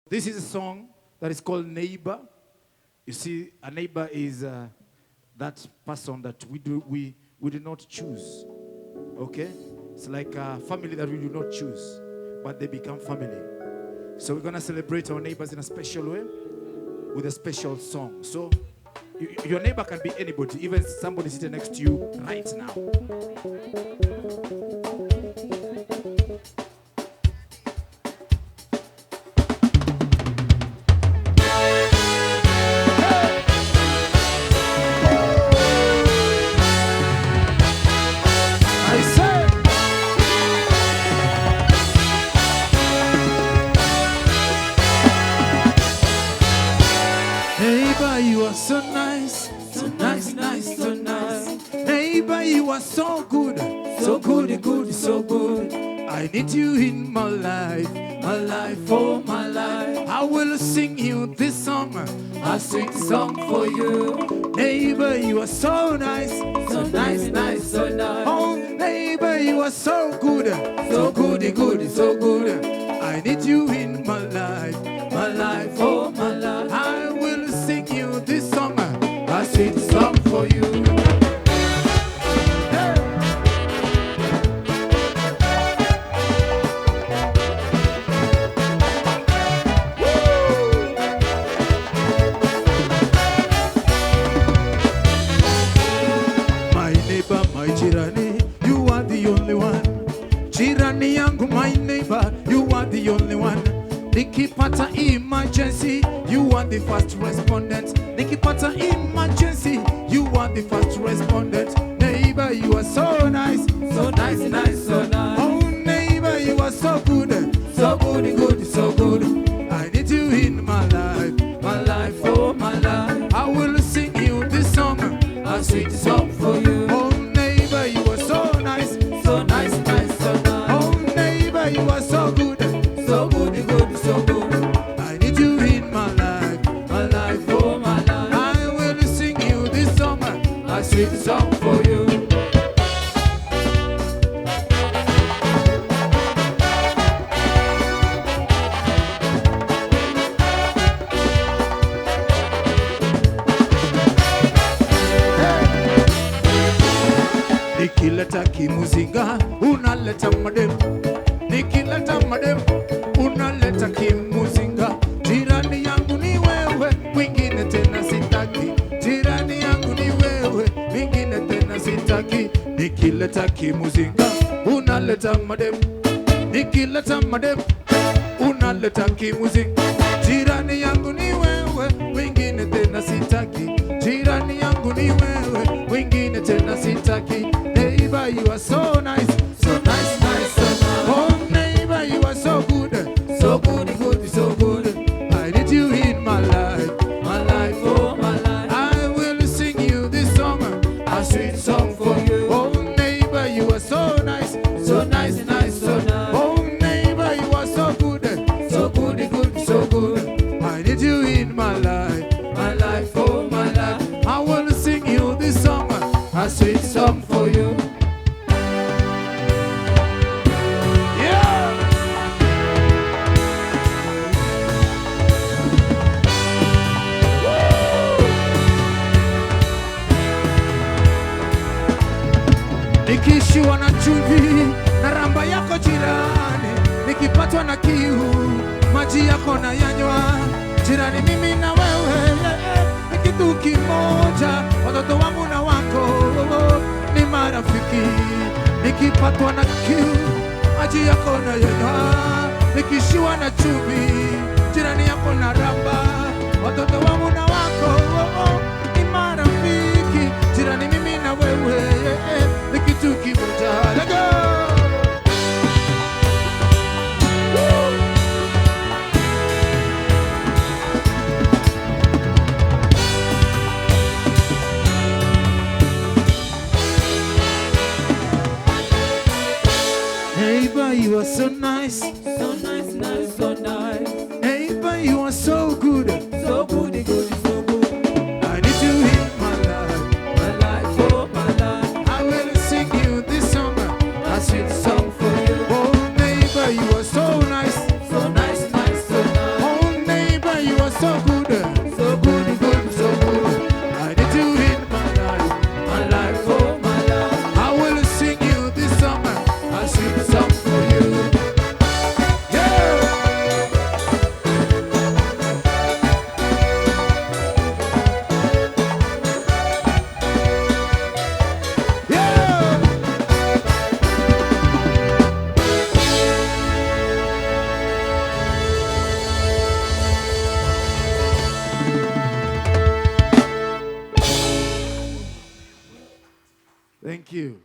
This is a song that is called Neighbor. You see, a neighbor is that person that we do not choose. Okay? It's like a family that we do not choose, but they become family. So we're going to celebrate our neighbors in a special way with a special song. So your neighbor can be anybody, even somebody sitting next to you right now. So nice, so nice, nice, so nice. Neighbor, you are so good, so good, good, so good. I need you in my life, oh my life. I will sing you this song, a sweet song for you. Neighbor, you are so nice, so nice, nice, so nice. Oh, neighbor, you are so good, good, so good. I need you in my life, oh my life. I will sing you this song, a sweet song for you. My neighbor, my jirani, you are the only one. Jirani yangu, my neighbor, you are the only one. Nikipata emergency, you are the first respondent. Nikipata emergency, you are the first respondent. Neighbor, you are so nice, so nice, nice, so nice. Oh, neighbor, you are so good, good, so good. I need you in my life, oh my life. I will sing you this song, a sweet song for you. Oh, neighbor, you are so nice, so nice, nice, so nice. Oh, neighbor, you are so good, good, so good. I need you in my life, oh my life. I will sing you this song, a sweet song for you. Nikileta kimuzinga, unaleta madem. Nikileta madem, unaleta kimuzinga. Jirani yangu ni wewe, wengine tena sitaki. Jirani yangu ni wewe, wengine tena sitaki. Nikileta kimuzinga, unaleta madem. Nikileta madem, unaleta kimuzinga. Jirani yangu ni wewe, wengine tena sitaki. Jirani yangu ni wewe, wengine tena sitaki. Neighbor, you are so nice, so nice, nice, so nice. Oh, neighbor, you are so good, good, so good. I need you in my life, oh my life. I will sing you this song, a sweet song for you. Oh, neighbor, you are so nice, so nice, nice, so nice. Oh, neighbor, you are so good, good, so good. I need you in my life, oh my life. I will sing you this song, a sweet song for you. Nikishiwa na chumvi na ramba yako jirani, nikipatwa na kiu maji yako na yanywa. Jirani, mimi na wewe ni kitu kimoja, watoto wangu na wako ni marafiki. Nikipatwa na kiu maji yako na yanywa. Nikishiwa na chumvi jirani yako na ramba, watoto wangu na wako ni marafiki. Jirani, mimi na wewe ni kitu kimoja. Let go. Neighbor, you are so nice, so nice, nice, so nice. Neighbor, you are so good, good, so good. I need you in my life, oh my life. I will sing you this song, a sweet song for you. Oh, neighbor, you are so nice, nice, so nice. Oh, so good, so good, good, so good. I need you in my life, oh my life. I will sing you this song. I'll sing a song for you. Yeah. Yeah. Thank you.